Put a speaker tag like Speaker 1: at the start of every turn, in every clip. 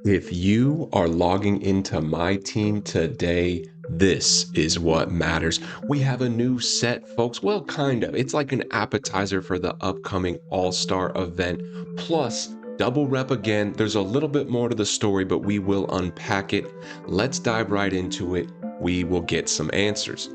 Speaker 1: If you are logging into MyTEAM today, this is what matters. We have a new set, folks. Well, kind of. It's like an appetizer for the upcoming All-Star event. Plus, double rep again. There's a little bit more to the story, but we will unpack it. Let's dive right into it. We will get some answers.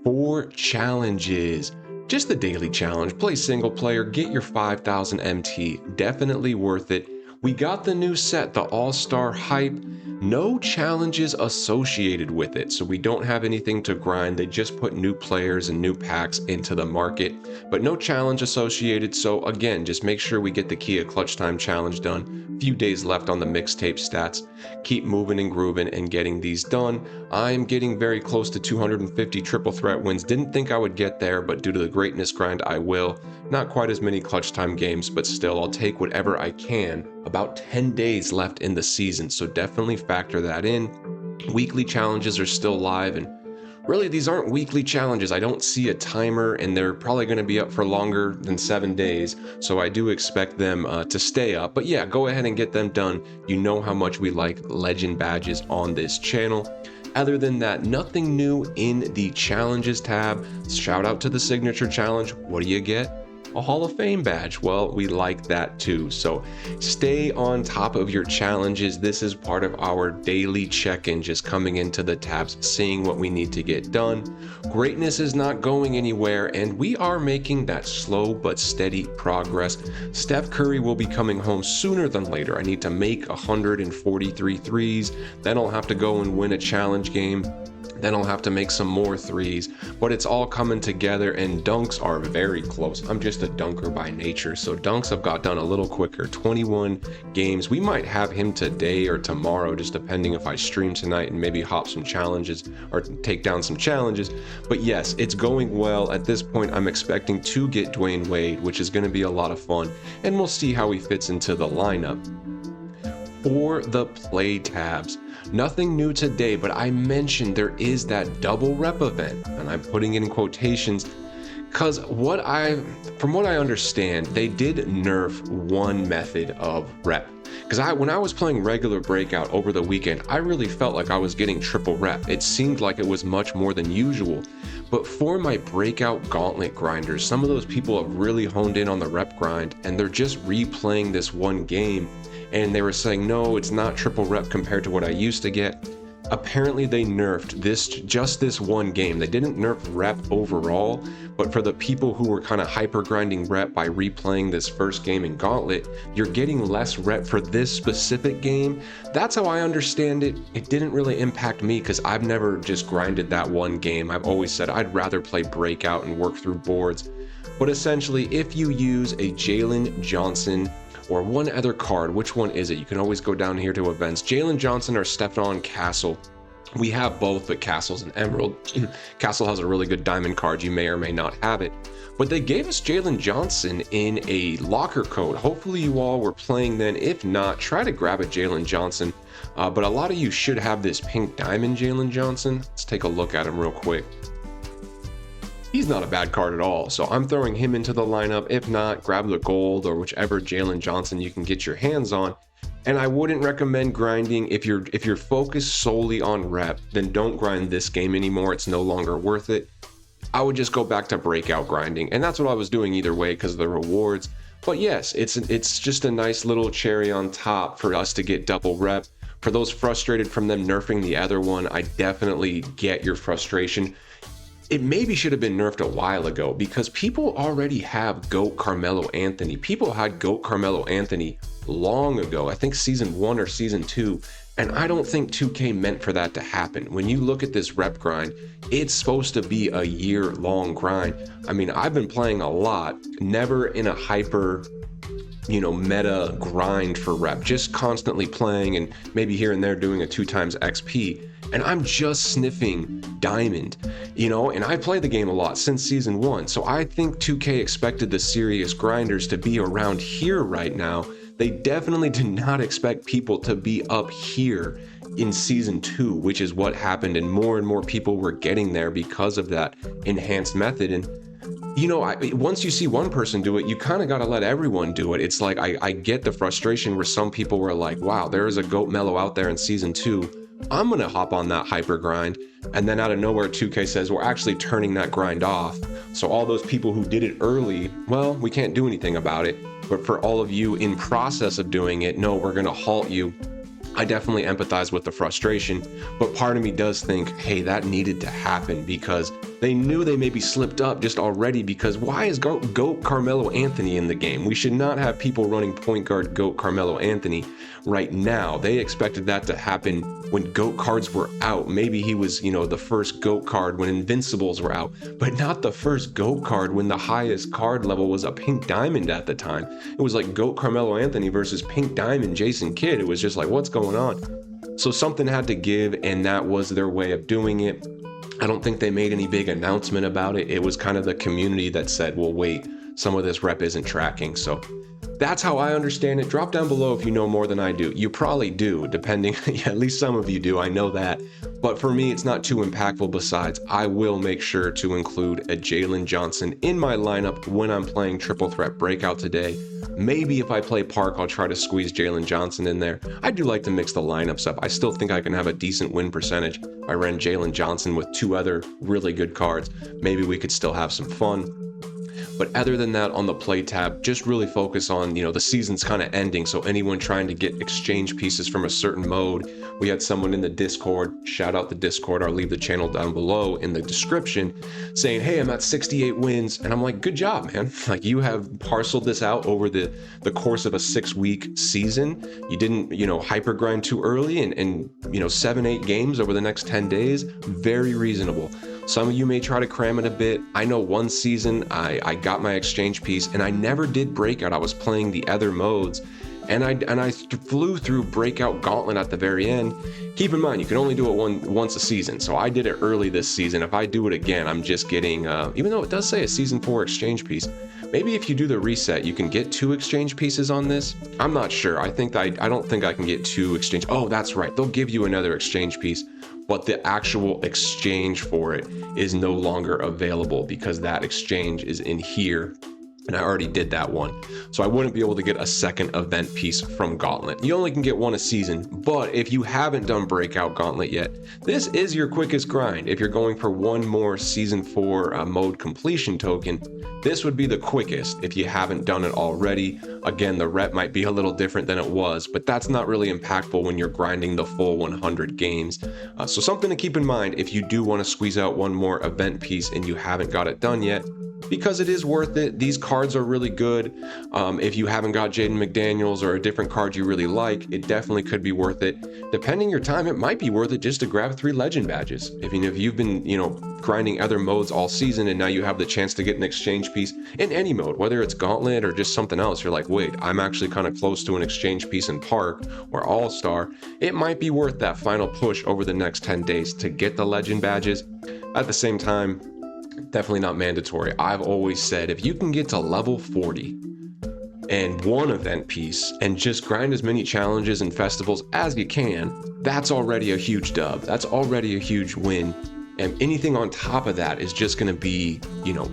Speaker 1: 4 challenges. Just the daily challenge. Play single player, get your 5,000 MT. Definitely worth it. We got the new set, the All-Star Hype. No challenges associated with it, so we don't have anything to grind. They just put new players and new packs into the market, but no challenge associated. So again, just make sure we get the Kia Clutch Time Challenge done. Few days left on the mixtape stats. Keep moving and grooving and getting these done. I'm getting very close to 250 triple threat wins. Didn't think I would get there, but due to the greatness grind, I will. Not quite as many clutch time games, but still, I'll take whatever I can. About 10 days left in the season, so definitely factor that in. Weekly challenges are still live, and really, these aren't weekly challenges. I don't see a timer, and they're probably going to be up for longer than 7 days, so I do expect them to stay up. But yeah, go ahead and get them done. You know how much we like legend badges on this channel. Other than that, nothing new in the challenges tab. Shout out to the signature challenge. What do you get? A Hall of Fame badge. Well, we like that too. So stay on top of your challenges. This is part of our daily check-in, just coming into the tabs, seeing what we need to get done. Greatness is not going anywhere, and we are making that slow but steady progress. Steph Curry will be coming home sooner than later. I need to make 143 threes. Then I'll have to go and win a challenge game. Then I'll have to make some more threes, but it's all coming together, and dunks are very close. I'm just a dunker by nature, so dunks have got done a little quicker. 21 games. We might have him today or tomorrow, just depending if I stream tonight and maybe hop some challenges or take down some challenges. But yes, it's going well. At this point, I'm expecting to get Dwayne Wade, which is going to be a lot of fun, and we'll see how he fits into the lineup. For the play tabs, nothing new today, but I mentioned there is that double rep event, and I'm putting it in quotations because from what I understand, they did nerf one method of rep. Because when I was playing regular breakout over the weekend, I really felt like I was getting triple rep. It seemed like it was much more than usual. But for my breakout gauntlet grinders, some of those people have really honed in on the rep grind, and they're just replaying this one game. And they were saying, no, it's not triple rep compared to what I used to get. Apparently they nerfed just this one game. They didn't nerf rep overall, but for the people who were kind of hyper grinding rep by replaying this first game in Gauntlet, you're getting less rep for this specific game. That's how I understand it. It didn't really impact me because I've never just grinded that one game. I've always said I'd rather play breakout and work through boards. But essentially, if you use a Jalen Johnson or one other card, which one is it? You can always go down here to events. Jalen Johnson or Stephon Castle. We have both, but Castle's an Emerald. Castle has a really good diamond card. You may or may not have it. But they gave us Jalen Johnson in a locker code. Hopefully you all were playing then. If not, try to grab a Jalen Johnson. But a lot of you should have this pink diamond Jalen Johnson. Let's take a look at him real quick. He's not a bad card at all, so I'm throwing him into the lineup. If not, grab the gold or whichever Jalen Johnson you can get your hands on. And I wouldn't recommend grinding. If you're focused solely on rep, then don't grind this game anymore. It's no longer worth it. I would just go back to breakout grinding, and that's what I was doing either way because of the rewards. But yes, it's just a nice little cherry on top for us to get double rep. For those frustrated from them nerfing the other one, I definitely get your frustration. It maybe should have been nerfed a while ago because people already have GOAT Carmelo Anthony. People had GOAT Carmelo Anthony long ago, I think season 1 or season 2, and I don't think 2K meant for that to happen. When you look at this rep grind, it's supposed to be a year-long grind. I mean, I've been playing a lot, never in a hyper meta grind for rep, just constantly playing and maybe here and there doing a 2 times XP. And I'm just sniffing diamond, and I play the game a lot since season 1. So I think 2K expected the serious grinders to be around here right now. They definitely did not expect people to be up here in season 2, which is what happened. And more people were getting there because of that enhanced method. And Once you see one person do it, you kind of got to let everyone do it. It's like, I get the frustration where some people were like, wow, there is a goat mellow out there in season 2. I'm going to hop on that hyper grind. And then out of nowhere, 2K says, we're actually turning that grind off. So all those people who did it early, well, we can't do anything about it. But for all of you in process of doing it, no, we're going to halt you. I definitely empathize with the frustration, but part of me does think, hey, that needed to happen because they knew they maybe slipped up just already, because why is GOAT Carmelo Anthony in the game? We should not have people running point guard GOAT Carmelo Anthony right now. They expected that to happen when GOAT cards were out. Maybe he was, the first GOAT card when Invincibles were out, but not the first GOAT card when the highest card level was a pink diamond at the time. It was like GOAT Carmelo Anthony versus pink diamond Jason Kidd. It was just like, what's going on? So something had to give, and that was their way of doing it. I don't think they made any big announcement about it. It was kind of the community that said, well, wait, some of this rep isn't tracking. So that's how I understand it. Drop down below if you know more than I do. You probably do, depending, at least some of you do, I know that. But for me, it's not too impactful. Besides, I will make sure to include a Jalen Johnson in my lineup when I'm playing Triple Threat Breakout today. Maybe if I play Park, I'll try to squeeze Jalen Johnson in there. I do like to mix the lineups up. I still think I can have a decent win percentage. I ran Jalen Johnson with 2 other really good cards. Maybe we could still have some fun. But other than that, on the play tab, just really focus on, the season's kind of ending. So anyone trying to get exchange pieces from a certain mode, we had someone in the Discord, shout out the Discord, I'll leave the channel down below in the description, saying, hey, I'm at 68 wins. And I'm like, good job, man. Like, you have parceled this out over the course of a 6-week season. You didn't, hyper grind too early and 7-8 games over the next 10 days. Very reasonable. Some of you may try to cram it a bit. I know one season I got my exchange piece and I never did breakout. I was playing the other modes and I flew through breakout Gauntlet at the very end. Keep in mind, you can only do it once a season. So I did it early this season. If I do it again, I'm just getting, even though it does say a season 4 exchange piece, maybe if you do the reset, you can get 2 exchange pieces on this. I'm not sure. I don't think I can get 2 exchange. Oh, that's right. They'll give you another exchange piece, but the actual exchange for it is no longer available because that exchange is in here. And I already did that one. So I wouldn't be able to get a second event piece from Gauntlet. You only can get 1 a season, but if you haven't done Breakout Gauntlet yet, this is your quickest grind. If you're going for 1 more Season 4 mode completion token, this would be the quickest if you haven't done it already. Again, the rep might be a little different than it was, but that's not really impactful when you're grinding the full 100 games. So something to keep in mind if you do want to squeeze out 1 more event piece and you haven't got it done yet, because it is worth it. These cards are really good. If you haven't got Jaden McDaniels or a different card you really like, it definitely could be worth it. Depending your time, it might be worth it just to grab 3 legend badges. If you've been, grinding other modes all season and now you have the chance to get an exchange piece in any mode, whether it's Gauntlet or just something else, you're like, wait, I'm actually kind of close to an exchange piece in Park or All-Star. It might be worth that final push over the next 10 days to get the legend badges. At the same time, definitely not mandatory. I've always said if you can get to level 40 and 1 event piece and just grind as many challenges and festivals as you can, that's already a huge dub. That's already a huge win. And anything on top of that is just going to be,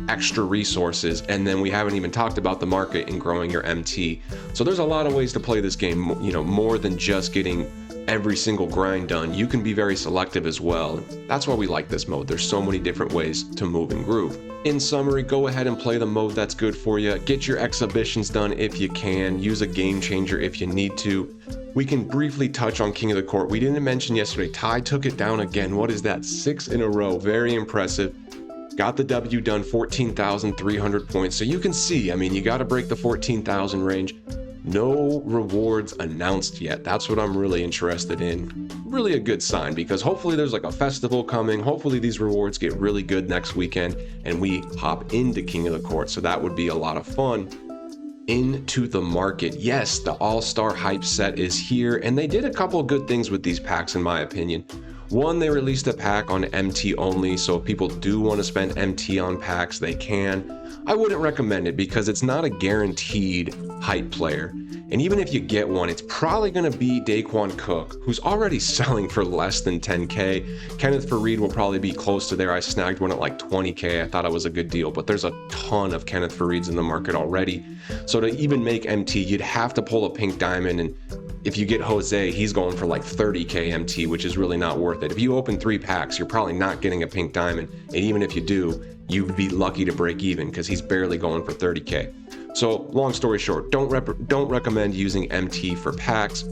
Speaker 1: extra resources. And then we haven't even talked about the market and growing your MT. So there's a lot of ways to play this game, more than just getting every single grind done. You can be very selective as well. That's why we like this mode. There's so many different ways to move and groove. In summary, go ahead and play the mode that's good for you. Get your exhibitions done if you can. Use a game changer if you need to. We can briefly touch on King of the Court. We didn't mention yesterday, Ty took it down again. What is that? 6 in a row. Very impressive. Got the W done, 14,300 points. So you can see, you got to break the 14,000 range. No rewards announced yet. That's what I'm really interested in. Really a good sign, because hopefully there's like a festival coming. Hopefully these rewards get really good next weekend and we hop into King of the Court. So that would be a lot of fun. Into the market. Yes, the All-Star hype set is here, and they did a couple of good things with these packs in my opinion. One, they released a pack on MT only, so if people do want to spend MT on packs, they can. I wouldn't recommend it because it's not a guaranteed hype player. And even if you get one, it's probably going to be Daquan Cook, who's already selling for less than 10K. Kenneth Faried will probably be close to there. I snagged one at like 20K. I thought it was a good deal, but there's a ton of Kenneth Farieds in the market already. So to even make MT, you'd have to pull a pink diamond. And if you get Jose, he's going for like 30K MT, which is really not worth it. If you open 3 packs, you're probably not getting a pink diamond. And even if you do, you'd be lucky to break even because he's barely going for 30K. So long story short, don't recommend using MT for packs.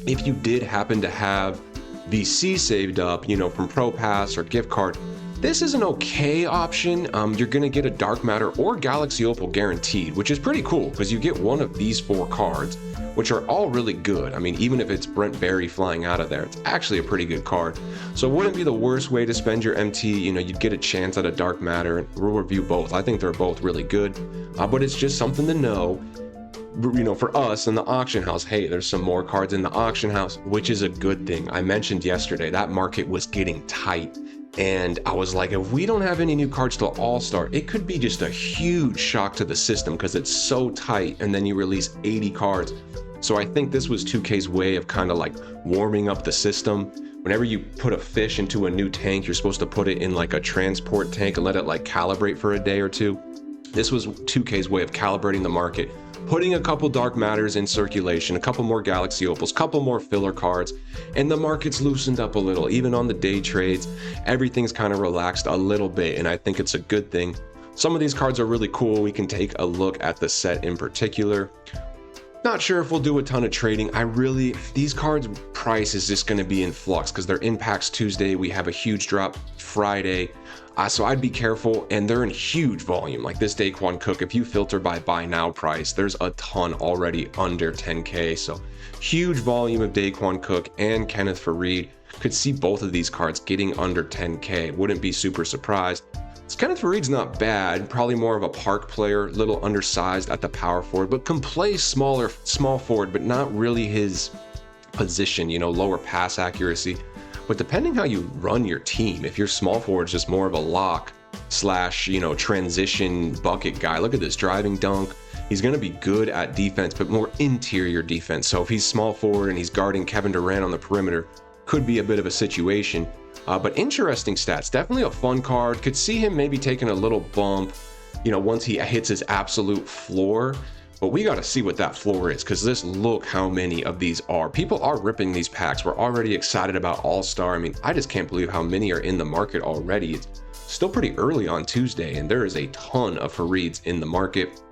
Speaker 1: If you did happen to have VC saved up, from Pro Pass or gift card, this is an okay option. You're going to get a Dark Matter or Galaxy Opal guaranteed, which is pretty cool because you get one of these 4 cards, which are all really good. I mean, even if it's Brent Berry flying out of there, it's actually a pretty good card. So it wouldn't be the worst way to spend your MT. You'd get a chance at a Dark Matter, and we'll review both. I think they're both really good, but it's just something to know. For us in the auction house, hey, there's some more cards in the auction house, which is a good thing. I mentioned yesterday that market was getting tight. And I was like, if we don't have any new cards till All-Star, it could be just a huge shock to the system because it's so tight, and then you release 80 cards. So I think this was 2K's way of kind of like warming up the system. Whenever you put a fish into a new tank, you're supposed to put it in like a transport tank and let it like calibrate for a day or two. This was 2K's way of calibrating the market, putting a couple Dark Matters in circulation, a couple more Galaxy Opals, couple more filler cards, and the market's loosened up a little. Even on the day trades, everything's kind of relaxed a little bit, and I think it's a good thing. Some of these cards are really cool. We can take a look at the set in particular. Not sure if we'll do a ton of trading. These cards' price is just going to be in flux because they're in packs Tuesday. We have a huge drop Friday. So I'd be careful, and they're in huge volume. Like this Daquan Cook, if you filter by buy now price, there's a ton already under 10K. So huge volume of Daquan Cook and Kenneth Faried. Could see both of these cards getting under 10K. Wouldn't be super surprised. Kenneth Faried's not bad, probably more of a park player, little undersized at the power forward, but can play small forward, but not really his position, lower pass accuracy. But depending how you run your team, if your small forward's just more of a lock / transition bucket guy, look at this driving dunk. He's going to be good at defense, but more interior defense. So if he's small forward and he's guarding Kevin Durant on the perimeter, could be a bit of a situation. But interesting stats, definitely a fun card. Could see him maybe taking a little bump, once he hits his absolute floor. But we got to see what that floor is because look how many of these are. People are ripping these packs. We're already excited about All-Star. I mean, I just can't believe how many are in the market already. It's still pretty early on Tuesday, and there is a ton of Farieds in the market.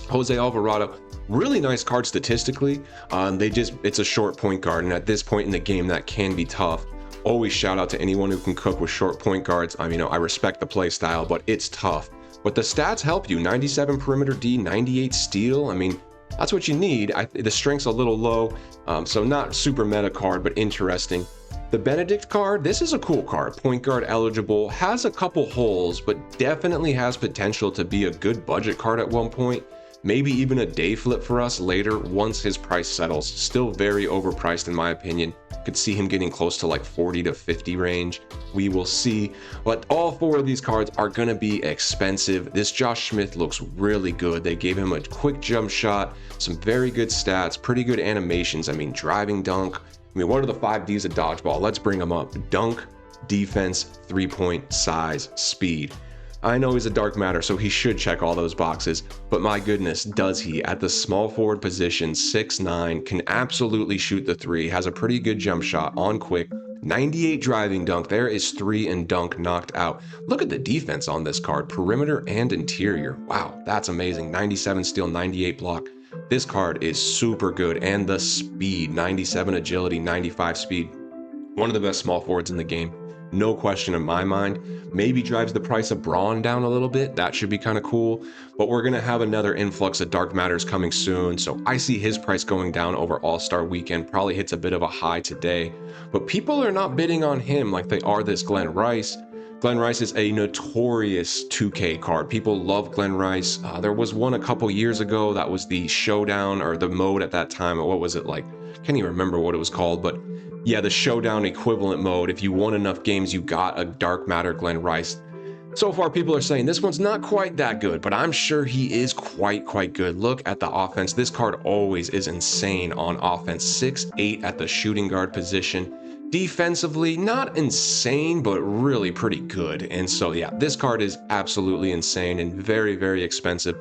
Speaker 1: Jose Alvarado, really nice card statistically. It's a short point guard, and at this point in the game, that can be tough. Always shout out to anyone who can cook with short point guards. I respect the play style, but it's tough. But the stats help you. 97 perimeter D, 98 steal. That's what you need. The strength's a little low, so not super meta card, but interesting. The Benedict card, this is a cool card. Point guard eligible, has a couple holes, but definitely has potential to be a good budget card at one point. Maybe even a day flip for us later once his price settles. Still very overpriced in my opinion. Could see him getting close to like 40 to 50 range. We will see. But all 4 of these cards are going to be expensive. This Josh Smith looks really good. They gave him a quick jump shot, some very good stats, pretty good animations. Driving dunk. What are the 5 Ds of dodgeball? Let's bring them up. Dunk, defense, 3-point, size, speed. I know he's a Dark Matter, so he should check all those boxes, but my goodness, does he? At the small forward position, 6'9", can absolutely shoot the 3, has a pretty good jump shot on quick, 98 driving dunk, there is 3 and dunk knocked out. Look at the defense on this card, perimeter and interior. Wow, that's amazing. 97 steal, 98 block. This card is super good, and the speed, 97 agility, 95 speed. One of the best small forwards in the game. No question in my mind. Maybe drives the price of Braun down a little bit. That should be kind of cool. But we're going to have another influx of Dark Matters coming soon. So I see his price going down over All-Star weekend. Probably hits a bit of a high today. But people are not bidding on him like they are this Glenn Rice. Glenn Rice is a notorious 2K card. People love Glenn Rice. There was one a couple years ago that was the showdown or the mode at that time. What was it like? Can't even remember what it was called, but Yeah, the showdown equivalent mode. If you won enough games, you got a Dark Matter Glen Rice. So far, people are saying this one's not quite that good, but I'm sure he is quite good. Look at the offense. This card always is insane on offense. 6'8" at the shooting guard position. Defensively, not insane, but really pretty good. And so, yeah, this card is absolutely insane and very expensive.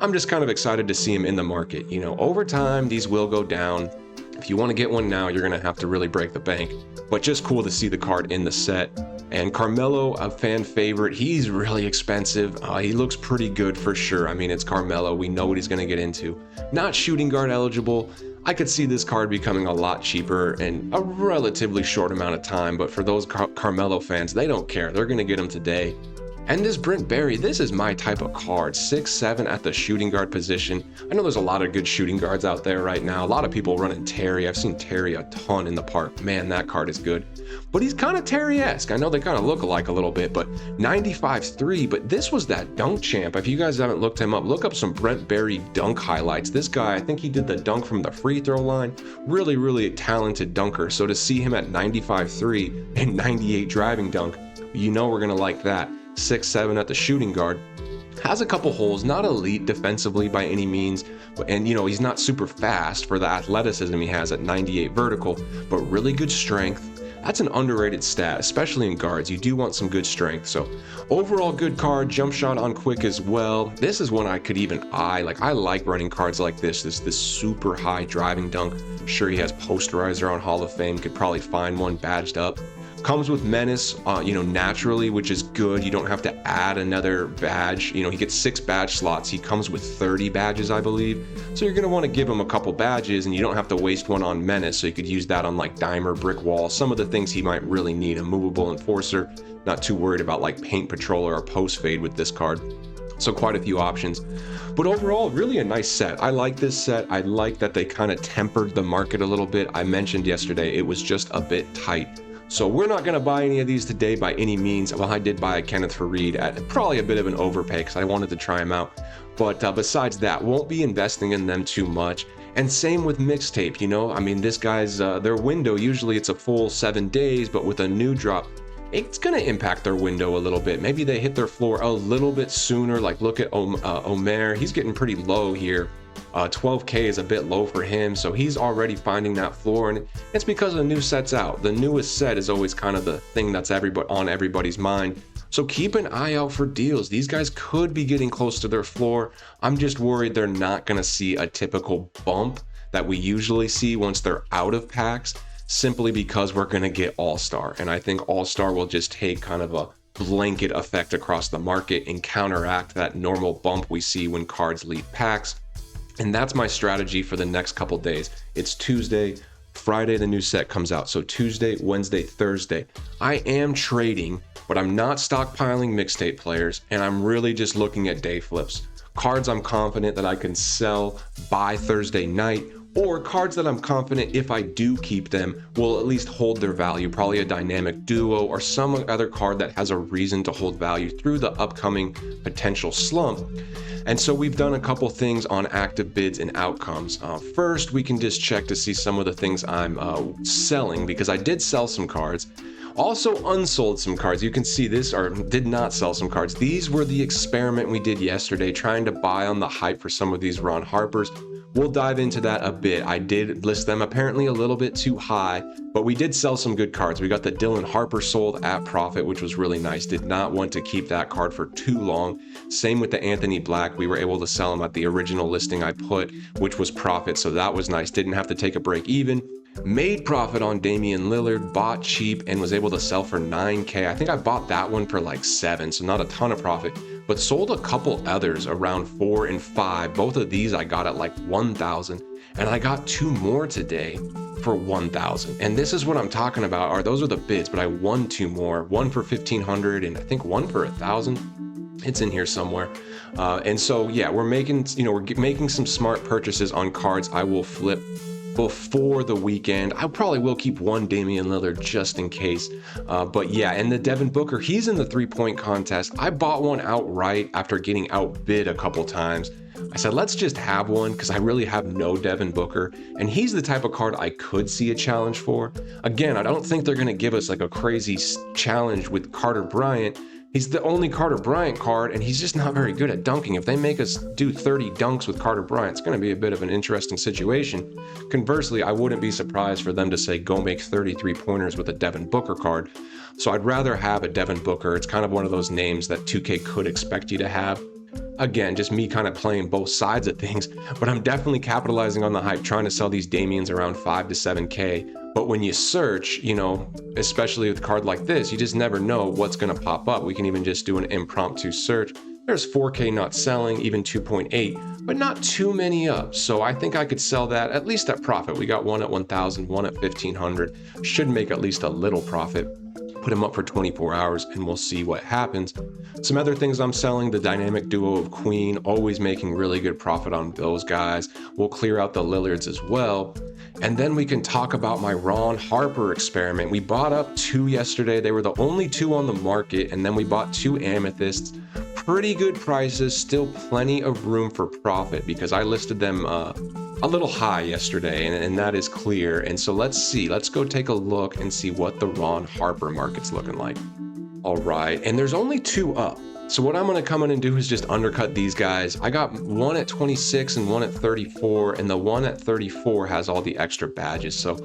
Speaker 1: I'm just kind of excited to see him in the market. You know, over time, these will go down. If you want to get one now, you're going to have to really break the bank. But just cool to see the card in the set. And Carmelo, a fan favorite, he's really expensive. He looks pretty good for sure. I mean, it's Carmelo. We know what he's going to get into. Not shooting guard eligible. I could see this card becoming a lot cheaper in a relatively short amount of time. But for those Carmelo fans, they don't care. They're going to get him today. And this Brent Berry, this is my type of card. 6'7" at the shooting guard position. I know there's a lot of good shooting guards out there right now. A lot of people running Terry. I've seen Terry a ton in the park. Man, that card is good. But he's kind of Terry-esque. I know they kind of look alike a little bit, but 95.3. But this was that dunk champ. If you guys haven't looked him up, look up some Brent Berry dunk highlights. This guy, I think he did the dunk from the free throw line. Really talented dunker. So to see him at 95.3 and 98 driving dunk, you know we're going to like that. 6'7" at the shooting guard. Has a couple holes, not elite defensively by any means, and you know, he's not super fast for the athleticism he has at 98 vertical, but really good strength. That's an underrated stat, especially in guards. You do want some good strength. So overall good card, jump shot on quick as well. This is one I could even eye. Like, I like running cards like this super high driving dunk. I'm sure he has posterizer on Hall of Fame, could probably find one badged up. Comes with Menace, naturally, which is good. You don't have to add another badge. You know, he gets 6 badge slots. He comes with 30 badges, I believe. So you're going to want to give him a couple badges, and you don't have to waste one on Menace. So you could use that on like Dimer, Brick Wall, some of the things he might really need. A movable enforcer. Not too worried about like Paint Patroller or Post Fade with this card. So quite a few options. But overall, really a nice set. I like this set. I like that they kind of tempered the market a little bit. I mentioned yesterday it was just a bit tight. So we're not going to buy any of these today by any means. Well, I did buy a Kenneth Faried at probably a bit of an overpay because I wanted to try him out. But besides that, won't be investing in them too much. And same with Mixtape, you know. I mean, this guy's, their window, usually it's a full 7 days, but with a new drop, it's going to impact their window a little bit. Maybe they hit their floor a little bit sooner. Like, look at Omer. He's getting pretty low here. 12K is a bit low for him, so he's already finding that floor, and it's because the new set's out. The newest set is always kind of the thing that's on everybody's mind. So keep an eye out for deals. These guys could be getting close to their floor. I'm just worried they're not going to see a typical bump that we usually see once they're out of packs, simply because we're going to get All-Star. And I think All-Star will just take kind of a blanket effect across the market and counteract that normal bump we see when cards leave packs. And that's my strategy for the next couple days. It's Tuesday, Friday, the new set comes out. So Tuesday, Wednesday, Thursday. I am trading, but I'm not stockpiling Mixtape players, and I'm really just looking at day flips. Cards I'm confident that I can sell by Thursday night, or cards that I'm confident if I do keep them will at least hold their value, probably a dynamic duo or some other card that has a reason to hold value through the upcoming potential slump. And so we've done a couple things on active bids and outcomes. First, we can just check to see some of the things I'm selling, because I did sell some cards. Also unsold some cards. You can see this, or did not sell some cards. These were the experiment we did yesterday, trying to buy on the hype for some of these Ron Harpers. We'll dive into that a bit. I did list them apparently a little bit too high, but we did sell some good cards. We got the Dylan Harper sold at profit, which was really nice. Did not want to keep that card for too long. Same with the Anthony Black. We were able to sell him at the original listing I put, which was profit, so that was nice. Didn't have to take a break even. Made profit on Damian Lillard, bought cheap, and was able to sell for 9K. I think I bought that one for like 7, so not a ton of profit, but sold a couple others around 4 and 5. Both of these I got at like 1,000, and I got 2 more today for 1,000. And this is what I'm talking about. Those are the bids, but I won 2 more. One for 1,500, and I think one for 1,000. It's in here somewhere. And so yeah, we're making some smart purchases on cards I will flip before the weekend. I probably will keep one Damian Lillard just in case. But yeah, and the Devin Booker, he's in the 3-point contest. I bought one outright after getting outbid a couple times. I said, let's just have one because I really have no Devin Booker. And he's the type of card I could see a challenge for. Again, I don't think they're going to give us like a crazy challenge with Carter Bryant. He's the only Carter Bryant card, and he's just not very good at dunking. If they make us do 30 dunks with Carter Bryant, it's going to be a bit of an interesting situation. Conversely, I wouldn't be surprised for them to say, go make 33 pointers with a Devin Booker card. So I'd rather have a Devin Booker. It's kind of one of those names that 2K could expect you to have. Again, just me kind of playing both sides of things, but I'm definitely capitalizing on the hype, trying to sell these Damians around 5 to 7K. But when you search, you know, especially with a card like this, you just never know what's going to pop up. We can even just do an impromptu search. There's 4K not selling, even 2.8, but not too many up. So I think I could sell that at least at profit. We got one at 1,000, one at 1,500. Should make at least a little profit. Put them up for 24 hours and we'll see what happens. Some other things I'm selling, the dynamic duo of Queen, always making really good profit on those guys. We'll clear out the Lillards as well. And then we can talk about my Ron Harper experiment. We bought up 2 yesterday. They were the only 2 on the market. And then we bought 2 Amethysts. Pretty good prices, still plenty of room for profit because I listed them a little high yesterday, and that is clear. And so let's go take a look and see what the Ron Harper market's looking like. All right, and there's only 2 up. So what I'm going to come in and do is just undercut these guys. I got one at 26 and one at 34, and the one at 34 has all the extra badges. So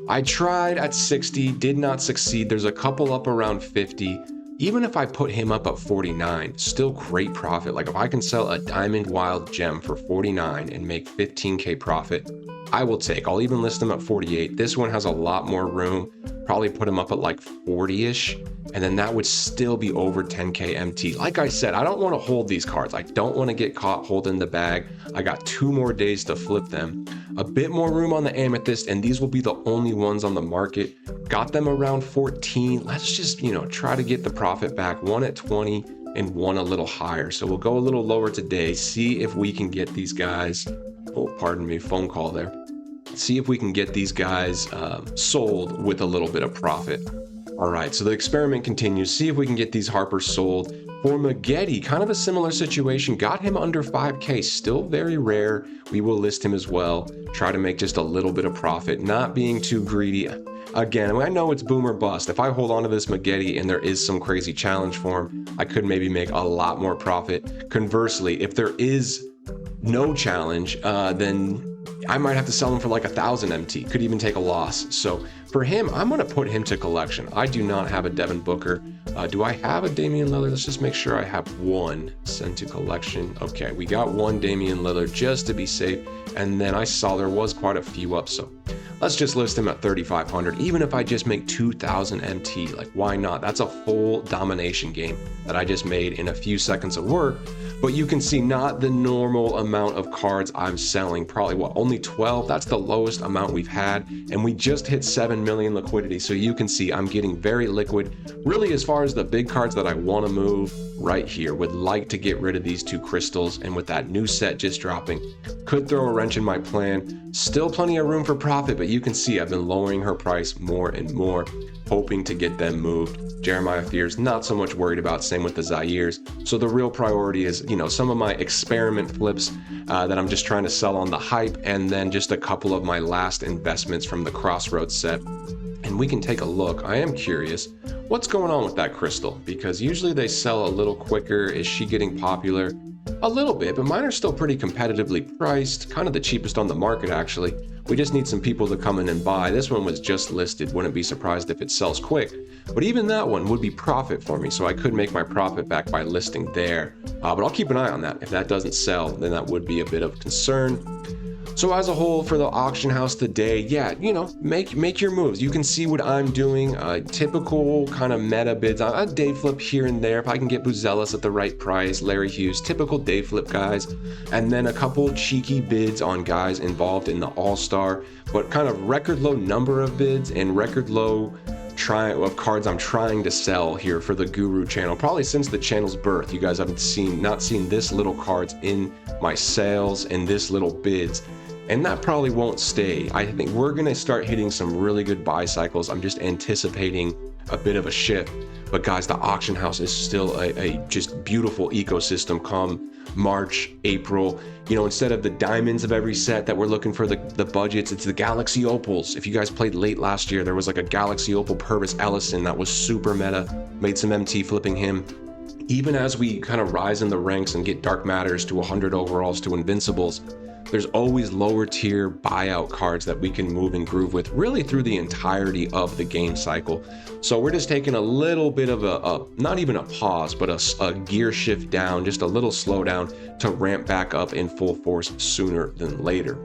Speaker 1: I tried at 60, did not succeed. There's a couple up around 50. Even if I put him up at 49, still great profit. Like if I can sell a Diamond Wild Gem for 49 and make 15K profit, I will take. I'll even list him at 48. This one has a lot more room. Probably put him up at like 40-ish, and then that would still be over 10K MT. Like I said, I don't want to hold these cards. I don't want to get caught holding the bag. I got 2 more days to flip them. A bit more room on the Amethyst, and these will be the only ones on the market. Got them around 14. Let's just, try to get the profit back. One at 20 and one a little higher. So we'll go a little lower today, see if we can get these guys. Oh, pardon me, phone call there. See if we can get these guys sold with a little bit of profit. All right, so the experiment continues. See if we can get these Harpers sold. For Maggette, kind of a similar situation. Got him under 5K, still very rare. We will list him as well. Try to make just a little bit of profit, not being too greedy. Again, I know it's boom or bust. If I hold on to this Maggette and there is some crazy challenge for him, I could maybe make a lot more profit. Conversely, if there is no challenge, then I might have to sell him for like 1,000 MT. Could even take a loss. So for him, I'm going to put him to collection. I do not have a Devin Booker. Do I have a Damian Lillard? Let's just make sure I have one. Send to collection. Okay, we got one Damian Lillard just to be safe. And then I saw there was quite a few up. So let's just list him at 3,500. Even if I just make 2,000 MT, like why not? That's a full domination game that I just made in a few seconds of work. But you can see not the normal amount of cards I'm selling. Probably only 12. That's the lowest amount we've had. And we just hit 7 million liquidity. So you can see I'm getting very liquid. Really, as far as the big cards that I want to move right here, would like to get rid of these 2 crystals. And with that new set just dropping, could throw a wrench in my plan. Still plenty of room for profit, but you can see I've been lowering her price more and more, hoping to get them moved. Jeremiah Fears, not so much worried about, same with the Zaire's. So the real priority is, some of my experiment flips that I'm just trying to sell on the hype, and then just a couple of my last investments from the Crossroads set. And we can take a look. I am curious what's going on with that crystal, because usually they sell a little quicker. Is she getting popular? A little bit, but mine are still pretty competitively priced, kind of the cheapest on the market actually. We just need some people to come in and buy. This one was just listed, wouldn't be surprised if it sells quick. But even that one would be profit for me, so I could make my profit back by listing there. But I'll keep an eye on that. If that doesn't sell, then that would be a bit of concern. So as a whole for the auction house today, yeah, make your moves. You can see what I'm doing, typical kind of meta bids. A day flip here and there if I can get Buzelis at the right price, Larry Hughes, typical day flip guys, and then a couple cheeky bids on guys involved in the All-Star, but kind of record low number of bids and record low of cards I'm trying to sell here for the Guru channel. Probably since the channel's birth, you guys haven't not seen this little cards in my sales and this little bids. And that probably won't stay. I think we're going to start hitting some really good buy cycles. I'm just anticipating a bit of a shift. But guys, the auction house is still a just beautiful ecosystem come March, April. You know, instead of the diamonds of every set that we're looking for the budgets, it's the Galaxy Opals. If you guys played late last year, there was like a Galaxy Opal Purvis Ellison that was super meta, made some MT flipping him. Even as we kind of rise in the ranks and get Dark Matters to 100 overalls to Invincibles, there's always lower tier buyout cards that we can move and groove with really through the entirety of the game cycle. So we're just taking a little bit of not even a pause, but a gear shift down, just a little slowdown to ramp back up in full force sooner than later.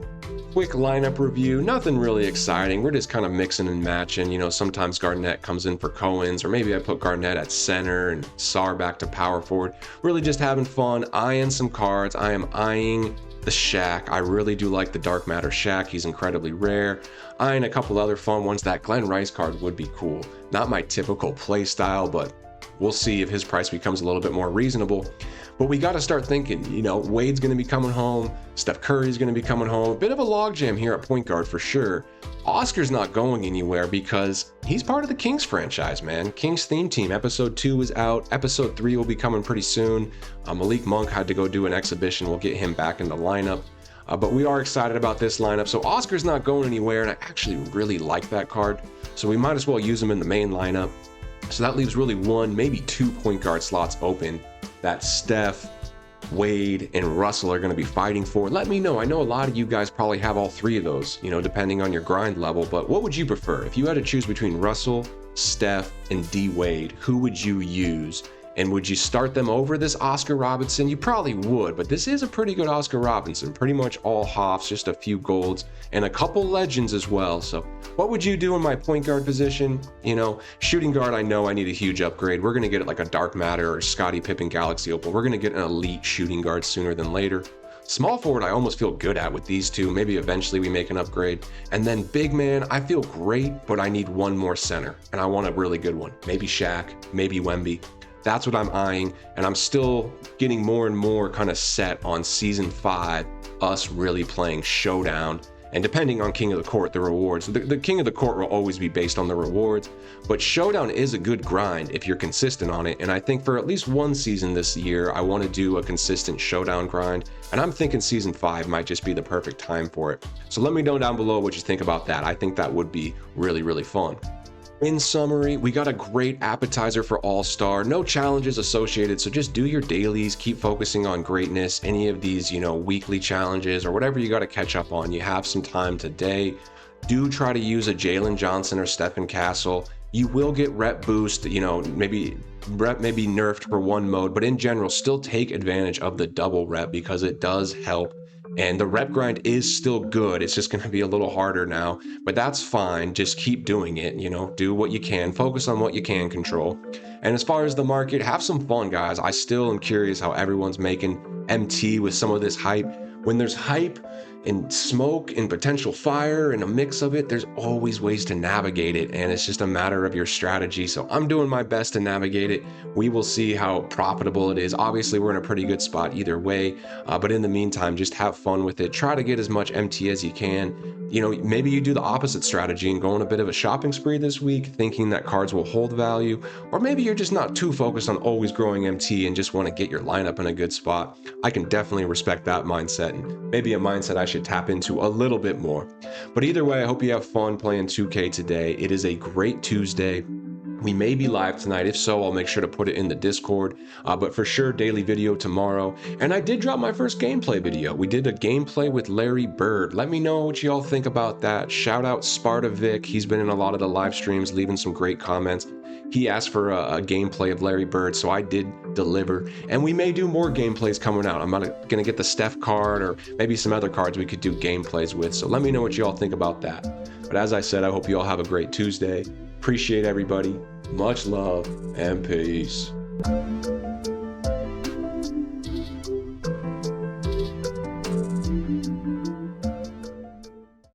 Speaker 1: Quick lineup review, nothing really exciting. We're just kind of mixing and matching. You know, sometimes Garnett comes in for Cohen's, or maybe I put Garnett at center and Sar back to power forward. Really just having fun, eyeing some cards. I am eyeing the Shaq. I really do like the Dark Matter Shaq. He's incredibly rare. Eyeing a couple other fun ones. That Glenn Rice card would be cool. Not my typical play style, but we'll see if his price becomes a little bit more reasonable. But we got to start thinking, you know, Wade's going to be coming home. Steph Curry's going to be coming home. A bit of a logjam here at point guard for sure. Oscar's not going anywhere because he's part of the Kings franchise, man. Kings theme team. Episode 2 is out. Episode 3 will be coming pretty soon. Malik Monk had to go do an exhibition. We'll get him back in the lineup. But we are excited about this lineup. So Oscar's not going anywhere, and I actually really like that card. So we might as well use him in the main lineup. So that leaves really 1, maybe 2 point guard slots open that Steph, Wade, and Russell are going to be fighting for. Let me know. I know a lot of you guys probably have all 3 of those, you know, depending on your grind level, but what would you prefer? If you had to choose between Russell, Steph, and D Wade, who would you use? And would you start them over this Oscar Robertson? You probably would, but this is a pretty good Oscar Robertson. Pretty much all Hoffs, just a few golds, and a couple legends as well. So what would you do in my point guard position? You know, shooting guard, I know I need a huge upgrade. We're going to get it like a Dark Matter or Scottie Pippen Galaxy Opal. We're going to get an elite shooting guard sooner than later. Small forward, I almost feel good at with these two. Maybe eventually we make an upgrade. And then big man, I feel great, but I need one more center, and I want a really good one. Maybe Shaq, maybe Wemby. That's what I'm eyeing, and I'm still getting more and more kind of set on season 5, us really playing Showdown, and depending on King of the Court, the rewards. The King of the Court will always be based on the rewards, but Showdown is a good grind if you're consistent on it, and I think for at least one season this year, I want to do a consistent Showdown grind, and I'm thinking season 5 might just be the perfect time for it. So let me know down below what you think about that. I think that would be really, really fun. In summary, we got a great appetizer for All-Star, no challenges associated, so just do your dailies, keep focusing on greatness. Any of these, you know, weekly challenges or whatever you got to catch up on, you have some time today. Do try to use a Jalen Johnson or Stephen Castle. You will get rep boost, you know, maybe rep may be nerfed for one mode, but in general, still take advantage of the double rep because it does help. And the rep grind is still good. It's just going to be a little harder now, but that's fine. Just keep doing it, you know, do what you can, focus on what you can control. And as far as the market, have some fun, guys. I still am curious how everyone's making MT with some of this hype. When there's hype and smoke and potential fire and a mix of it, there's always ways to navigate it, and it's just a matter of your strategy. So I'm doing my best to navigate it. We will see how profitable it is. Obviously, we're in a pretty good spot either way, but in the meantime, just have fun with it. Try to get as much MT as you can. You know, maybe you do the opposite strategy and go on a bit of a shopping spree this week, thinking that cards will hold value, or maybe you're just not too focused on always growing MT and just want to get your lineup in a good spot. I can definitely respect that mindset, and maybe a mindset I should tap into a little bit more. But either way, I hope you have fun playing 2K today. It is a great Tuesday. We may be live tonight. If so, I'll make sure to put it in the Discord, but for sure, daily video tomorrow. And I did drop my first gameplay video. We did a gameplay with Larry Bird. Let me know what y'all think about that. Shout out Sparta Vic. He's been in a lot of the live streams, leaving some great comments. He asked for a gameplay of Larry Bird, so I did deliver. And we may do more gameplays coming out. I'm gonna get the Steph card or maybe some other cards we could do gameplays with. So let me know what y'all think about that. But as I said, I hope you all have a great Tuesday. Appreciate everybody. Much love and peace.